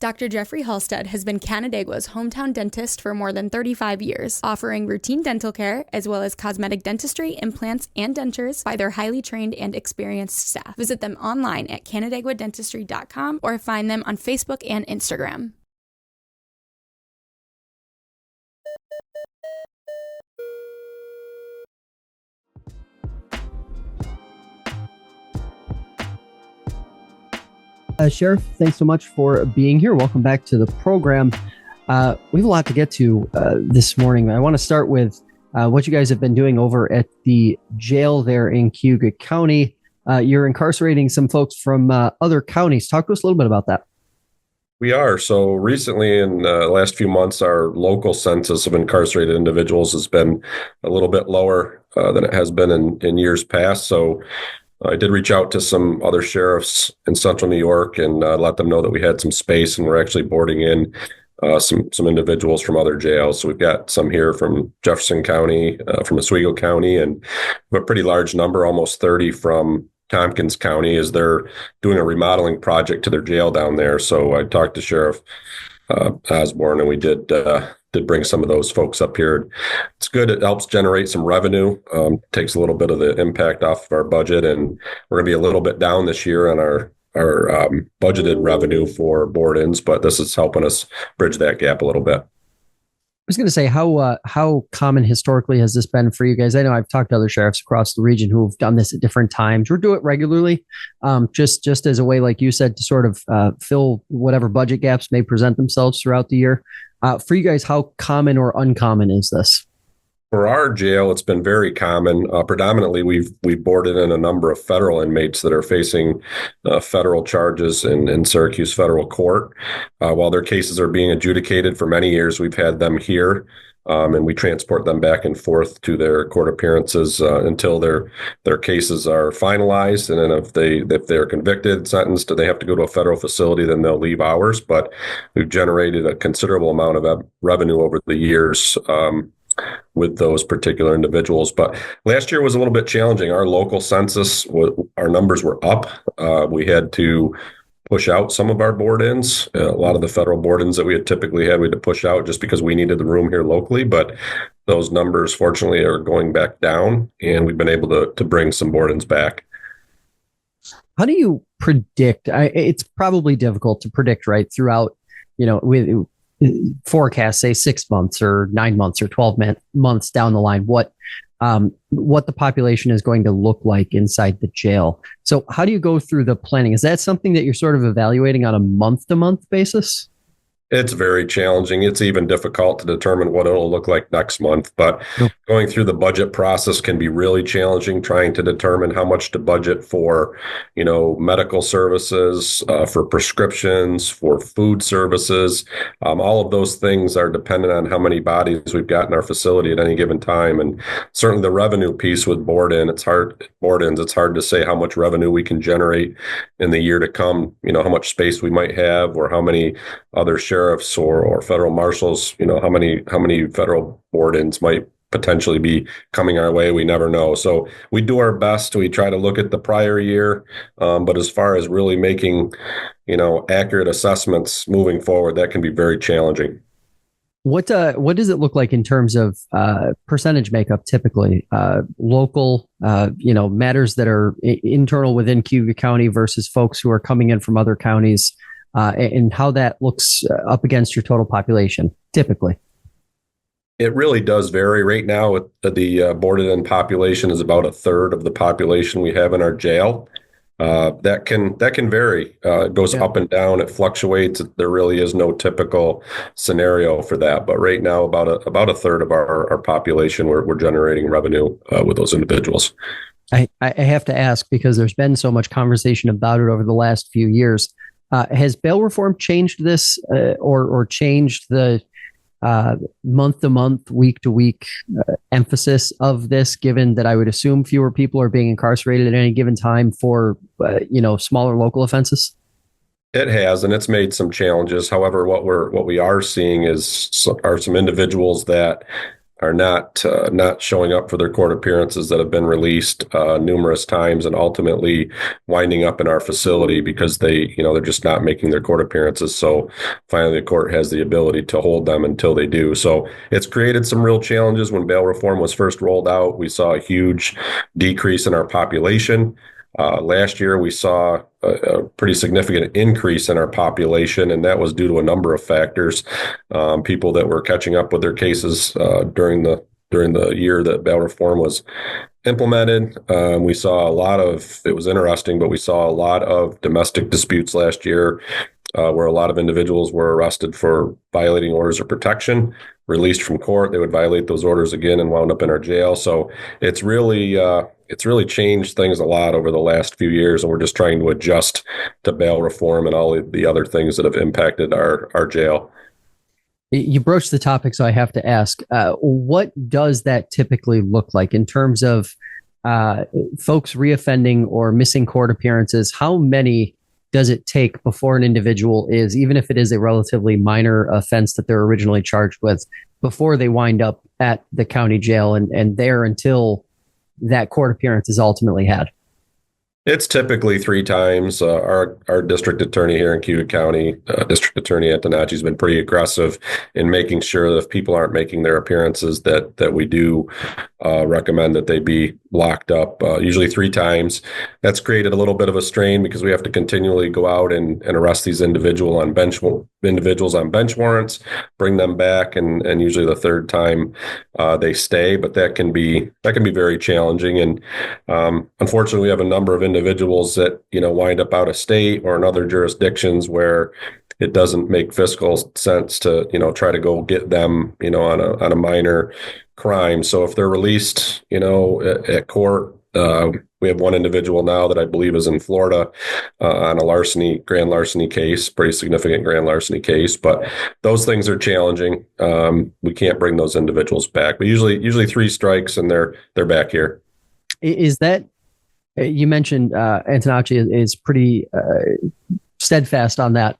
Dr. Jeffrey Halstead has been Canandaigua's hometown dentist for more than 35 years, offering routine dental care as well as cosmetic dentistry, implants, and dentures by their highly trained and experienced staff. Visit them online at canandaiguadentistry.com or find them on Facebook and Instagram. Sheriff, thanks so much for being here. Welcome back to the program. We have a lot to get to this morning. I want to start with what you guys have been doing over at the jail there in Cayuga County. You're incarcerating some folks from other counties. Talk to us a little bit about that. We are. So recently in the last few months, our local census of incarcerated individuals has been a little bit lower than it has been in years past. So I did reach out to some other sheriffs in central New York and let them know that we had some space and we're actually boarding in some individuals from other jails. So we've got some here from Jefferson County, from Oswego County, and a pretty large number, almost 30 from Tompkins County, as they're doing a remodeling project to their jail down there. So I talked to Sheriff Osborne, and we did bring some of those folks up here. It's good. It helps generate some revenue, takes a little bit of the impact off of our budget, and we're going to be a little bit down this year on our budgeted revenue for board-ins, but this is helping us bridge that gap a little bit. I was going to say, how common historically has this been for you guys? I know I've talked to other sheriffs across the region who've done this at different times or do it regularly, just as a way, like you said, to sort of fill whatever budget gaps may present themselves throughout the year. For you guys, how common or uncommon is this? For our jail, it's been very common. Predominantly, we've boarded in a number of federal inmates that are facing federal charges in Syracuse federal court. While their cases are being adjudicated for many years, we've had them here, and we transport them back and forth to their court appearances until their cases are finalized. And then if they're convicted, sentenced, they have to go to a federal facility, then they'll leave ours. But we've generated a considerable amount of revenue over the years with those particular individuals. But last year was a little bit challenging. Our local census, our numbers were up. We had to push out some of our board-ins. A lot of the federal board-ins that we had typically had, we had to push out just because we needed the room here locally. But those numbers, fortunately, are going back down, and we've been able to bring some board-ins back. How do you predict? It's probably difficult to predict, right, throughout, with forecast, say 6 months or 9 months or 12 months down the line, what the population is going to look like inside the jail. So how do you go through the planning? Is that something that you're sort of evaluating on a month-to-month basis? It's very challenging. It's even difficult to determine what it'll look like next month. But going through the budget process can be really challenging, trying to determine how much to budget for, medical services, for prescriptions, for food services. All of those things are dependent on how many bodies we've got in our facility at any given time. And certainly the revenue piece with board-ins, it's hard to say how much revenue we can generate in the year to come, how much space we might have or how many other sheriffs or federal marshals, how many federal board-ins might potentially be coming our way. We never know. So we do our best. We try to look at the prior year. But as far as really making, accurate assessments moving forward, that can be very challenging. What does it look like in terms of percentage makeup typically? Local, matters that are internal within Cayuga County versus folks who are coming in from other counties, and how that looks up against your total population typically? It really does vary. Right now, the boarded-in population is about a third of the population we have in our jail. That can vary. It goes up and down. It fluctuates. There really is no typical scenario for that. But right now, about a third of our population, we're generating revenue with those individuals. I have to ask, because there's been so much conversation about it over the last few years. Has bail reform changed this or changed the month-to-month, week-to-week emphasis of this, given that I would assume fewer people are being incarcerated at any given time for, smaller local offenses? It has, and it's made some challenges. However, what we are seeing are some individuals that are not showing up for their court appearances that have been released numerous times, and ultimately winding up in our facility because they're just not making their court appearances. So finally, the court has the ability to hold them until they do. So it's created some real challenges. When bail reform was first rolled out, we saw a huge decrease in our population. Last year, we saw a pretty significant increase in our population, and that was due to a number of factors. People that were catching up with their cases during the year that bail reform was implemented. We saw it was interesting, but we saw a lot of domestic disputes last year where a lot of individuals were arrested for violating orders of protection, released from court. They would violate those orders again and wound up in our jail. So it's really changed things a lot over the last few years, and we're just trying to adjust to bail reform and all the other things that have impacted our jail. You broached the topic, so I have to ask, what does that typically look like in terms of folks reoffending or missing court appearances? How many does it take before an individual is, even if it is a relatively minor offense that they're originally charged with, before they wind up at the county jail and there until that court appearance is ultimately had? It's typically 3 times. Our district attorney here in Cayuga County, District Attorney Antonacci, has been pretty aggressive in making sure that if people aren't making their appearances, that we do recommend that they be locked up, usually 3 times. That's created a little bit of a strain because we have to continually go out and arrest these individuals on bench warrants, bring them back, and usually the 3rd time they stay. But that can be very challenging. And unfortunately, we have a number of individuals that wind up out of state or in other jurisdictions where it doesn't make fiscal sense to try to go get them on a minor crime. So if they're released at court, we have one individual now that I believe is in Florida on a grand larceny case, pretty significant grand larceny case. But those things are challenging. We can't bring those individuals back. But usually 3 strikes and they're back here. Is that, you mentioned Antonacci is prether steadfast on that.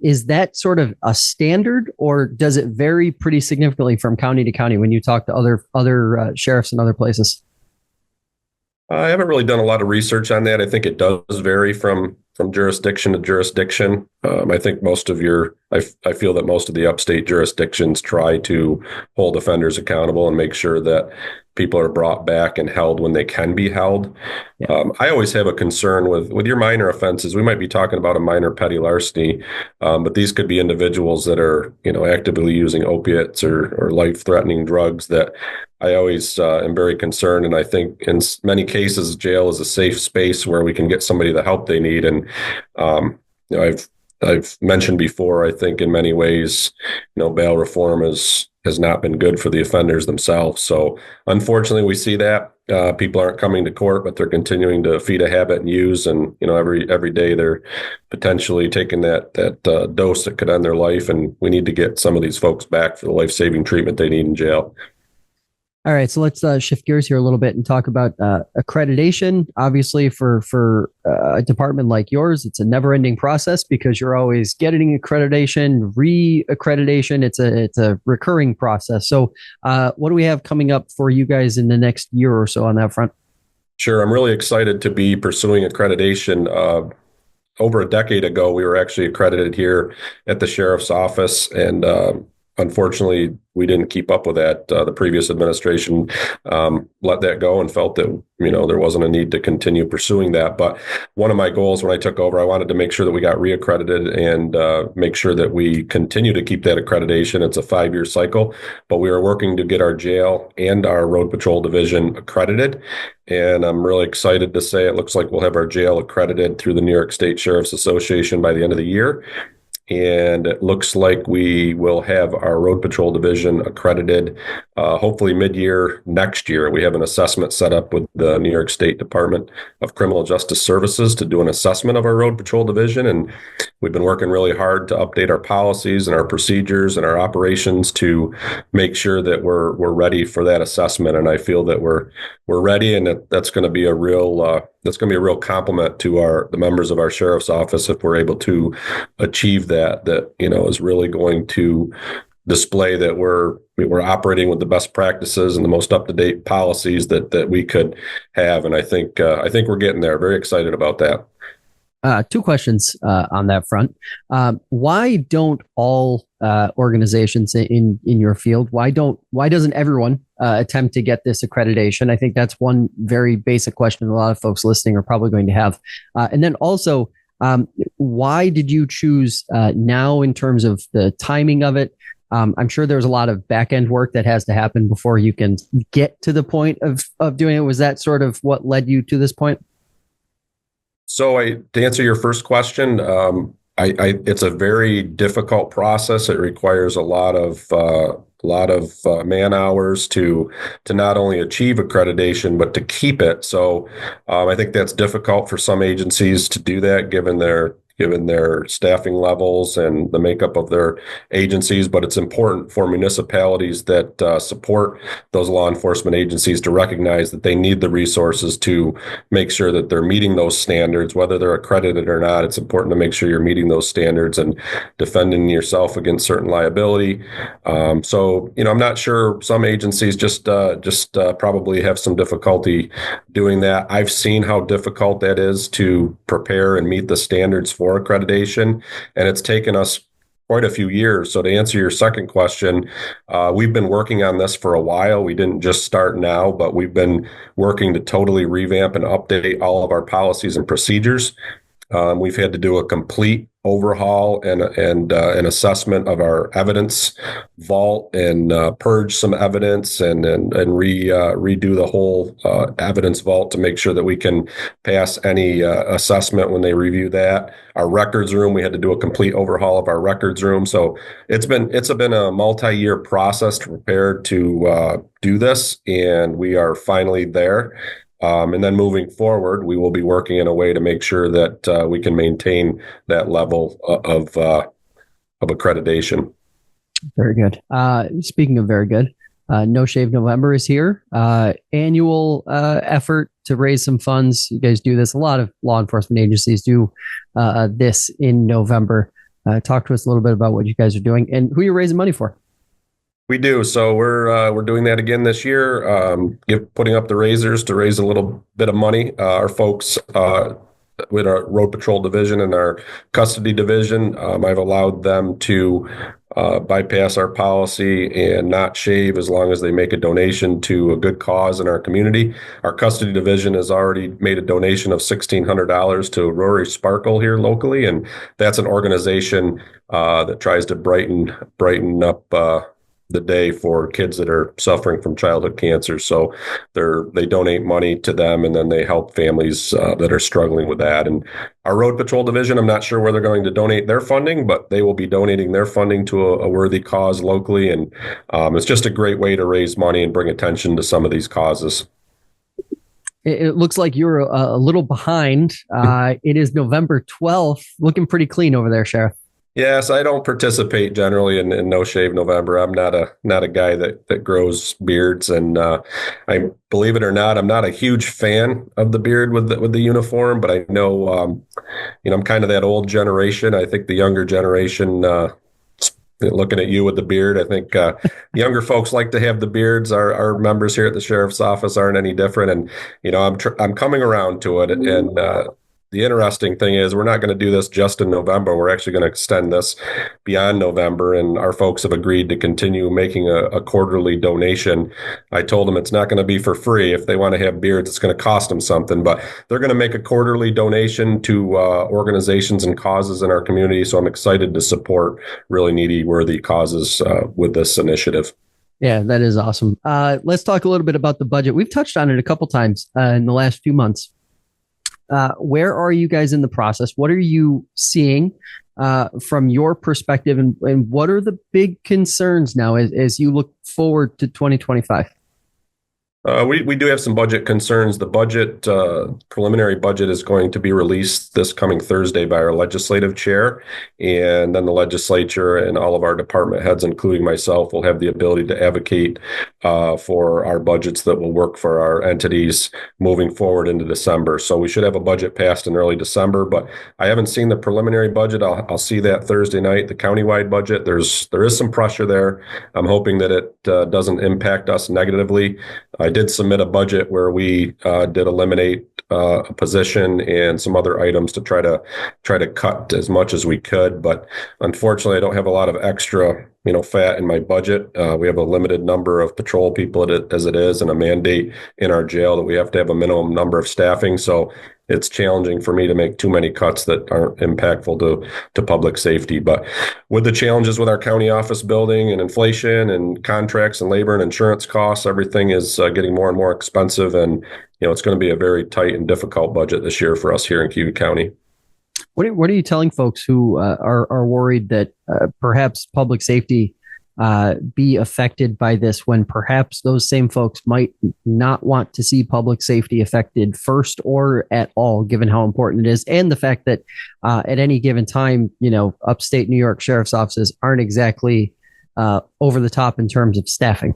Is that sort of a standard, or does it vary pretty significantly from county to county when you talk to other sheriffs in other places? I haven't really done a lot of research on that. I think it does vary from jurisdiction to jurisdiction. I think I feel that most of the upstate jurisdictions try to hold offenders accountable and make sure that people are brought back and held when they can be held. Yeah. I always have a concern with your minor offenses. We might be talking about a minor petty larceny, but these could be individuals that are, actively using opiates or life-threatening drugs that I always am very concerned. And I think in many cases, jail is a safe space where we can get somebody the help they need. And I've mentioned before, I think in many ways, bail reform has not been good for the offenders themselves. So unfortunately, we see that people aren't coming to court, but they're continuing to feed a habit and use. And every day they're potentially taking that dose that could end their life. And we need to get some of these folks back for the life-saving treatment they need in jail. All right, so let's shift gears here a little bit and talk about accreditation. Obviously, for a department like yours, it's a never-ending process because you're always getting accreditation, re-accreditation. It's a recurring process. So what do we have coming up for you guys in the next year or so on that front? Sure, I'm really excited to be pursuing accreditation. Over a decade ago, we were actually accredited here at the sheriff's office, and unfortunately, we didn't keep up with that. The previous administration let that go and felt that there wasn't a need to continue pursuing that. But one of my goals when I took over, I wanted to make sure that we got reaccredited and make sure that we continue to keep that accreditation. It's a 5-year cycle, but we are working to get our jail and our road patrol division accredited. And I'm really excited to say it looks like we'll have our jail accredited through the New York State Sheriff's Association by the end of the year. And it looks like we will have our road patrol division accredited hopefully mid-year next year. We have an assessment set up with the New York State Department of Criminal Justice Services to do an assessment of our road patrol division. And we've been working really hard to update our policies and our procedures and our operations to make sure that we're ready for that assessment. And I feel that we're ready, and that's going to be a real compliment to the members of our sheriff's office if we're able to achieve that is really going to display that we're operating with the best practices and the most up-to-date policies that we could have. And I think we're getting there. Very excited about that. Two questions on that front. Why don't all organizations in your field, why doesn't everyone attempt to get this accreditation? I think that's one very basic question a lot of folks listening are probably going to have. And then also, why did you choose now in terms of the timing of it? I'm sure there's a lot of back end work that has to happen before you can get to the point of doing it. Was that sort of what led you to this point? So to answer your first question, it's a very difficult process. It requires a lot of man hours to not only achieve accreditation but to keep it. So I think that's difficult for some agencies to do that, given their staffing levels and the makeup of their agencies. But it's important for municipalities that support those law enforcement agencies to recognize that they need the resources to make sure that they're meeting those standards, whether they're accredited or not. It's important to make sure you're meeting those standards and defending yourself against certain liability. So, I'm not sure, some agencies just probably have some difficulty doing that. I've seen how difficult that is to prepare and meet the standards for accreditation, and it's taken us quite a few years. So to answer your second question, we've been working on this for a while. We didn't just start now, but we've been working to totally revamp and update all of our policies and procedures. We've had to do a complete overhaul and an assessment of our evidence vault and purge some evidence and redo the whole evidence vault to make sure that we can pass any assessment when they review that. Our records room, we had to do a complete overhaul of our records room. So it's been a multi-year process to prepare to do this, and we are finally there. And then moving forward, we will be working in a way to make sure that we can maintain that level of accreditation. Very good. Speaking of very good, No Shave November is here. Annual effort to raise some funds. You guys do this. A lot of law enforcement agencies do this in November. Talk to us a little bit about what you guys are doing and who you're raising money for. We do. So we're doing that again this year, putting up the raisers to raise a little bit of money. Our folks with our road patrol division and our custody division, I've allowed them to bypass our policy and not shave as long as they make a donation to a good cause in our community. Our custody division has already made a donation of $1,600 to Rory Sparkle here locally, and that's an organization that tries to brighten up the day for kids that are suffering from childhood cancer. So they donate money to them, and then they help families that are struggling with that. And our road patrol division, I'm not sure where they're going to donate their funding, but they will be donating their funding to a worthy cause locally. And it's just a great way to raise money and bring attention to some of these causes. It looks like you're a little behind. It is November 12th, looking pretty clean over there, Sheriff. Yes, I don't participate generally in No Shave November. I'm not a guy that grows beards, and I believe it or not, I'm not a huge fan of the beard with the uniform. But I know, I'm kind of that old generation. I think the younger generation, looking at you with the beard, I think younger folks like to have the beards. Our members here at the sheriff's office aren't any different, and I'm coming around to it, and the interesting thing is we're not going to do this just in November. We're actually going to extend this beyond November, and our folks have agreed to continue making a quarterly donation. I told them it's not going to be for free. If they want to have beards, it's going to cost them something, but they're going to make a quarterly donation to organizations and causes in our community. So I'm excited to support really needy, worthy causes with this initiative. Yeah, that is awesome. Let's talk a little bit about the budget. We've touched on it a couple times in the last few months. Where are you guys in the process? What are you seeing from your perspective, and what are the big concerns now as you look forward to 2025? We do have some budget concerns. The budget, preliminary budget is going to be released this coming Thursday by our legislative chair. And then the legislature and all of our department heads, including myself, will have the ability to advocate for our budgets that will work for our entities moving forward into December. So we should have a budget passed in early December, but I haven't seen the preliminary budget. I'll see that Thursday night, the countywide budget. There is some pressure there. I'm hoping that it doesn't impact us negatively. I did submit a budget where we did eliminate a position and some other items to try to cut as much as we could. But unfortunately, I don't have a lot of extra fat in my budget. We have a limited number of patrol people as it is, and a mandate in our jail that we have to have a minimum number of staffing. So it's challenging for me to make too many cuts that aren't impactful to public safety. But with the challenges with our county office building and inflation and contracts and labor and insurance costs, everything is getting more and more expensive. And, it's going to be a very tight and difficult budget this year for us here in Cayuga County. What are you telling folks who are worried that perhaps public safety be affected by this, when perhaps those same folks might not want to see public safety affected first or at all, given how important it is, and the fact that at any given time, upstate New York sheriff's offices aren't exactly over the top in terms of staffing?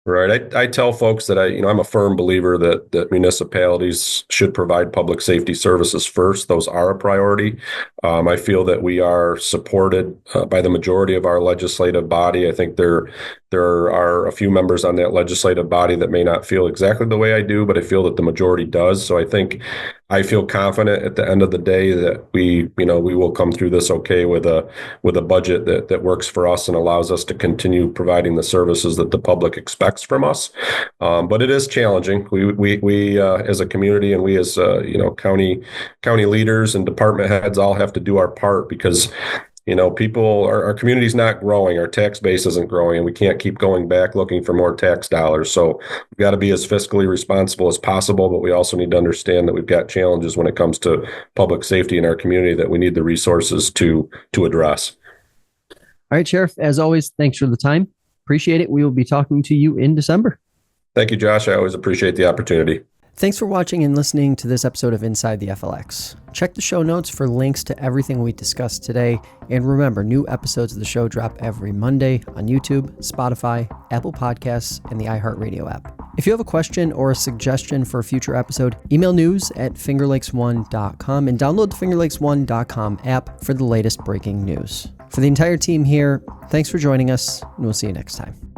Right. I tell folks that I'm a firm believer that municipalities should provide public safety services first. Those are a priority. I feel that we are supported by the majority of our legislative body. I think there are a few members on that legislative body that may not feel exactly the way I do, but I feel that the majority does. So I feel confident at the end of the day that we will come through this okay with a budget that works for us and allows us to continue providing the services that the public expects from us. But it is challenging. We as a community, and we as county leaders and department heads all have to do our part, because our community's not growing, our tax base isn't growing, and we can't keep going back looking for more tax dollars. So we've got to be as fiscally responsible as possible, but we also need to understand that we've got challenges when it comes to public safety in our community that we need the resources to address. All right, Sheriff, as always, thanks for the time. Appreciate it. We will be talking to you in December. Thank you, Josh. I always appreciate the opportunity. Thanks for watching and listening to this episode of Inside the FLX. Check the show notes for links to everything we discussed today. And remember, new episodes of the show drop every Monday on YouTube, Spotify, Apple Podcasts, and the iHeartRadio app. If you have a question or a suggestion for a future episode, email news@fingerlakes1.com and download the fingerlakes1.com app for the latest breaking news. For the entire team here, thanks for joining us, and we'll see you next time.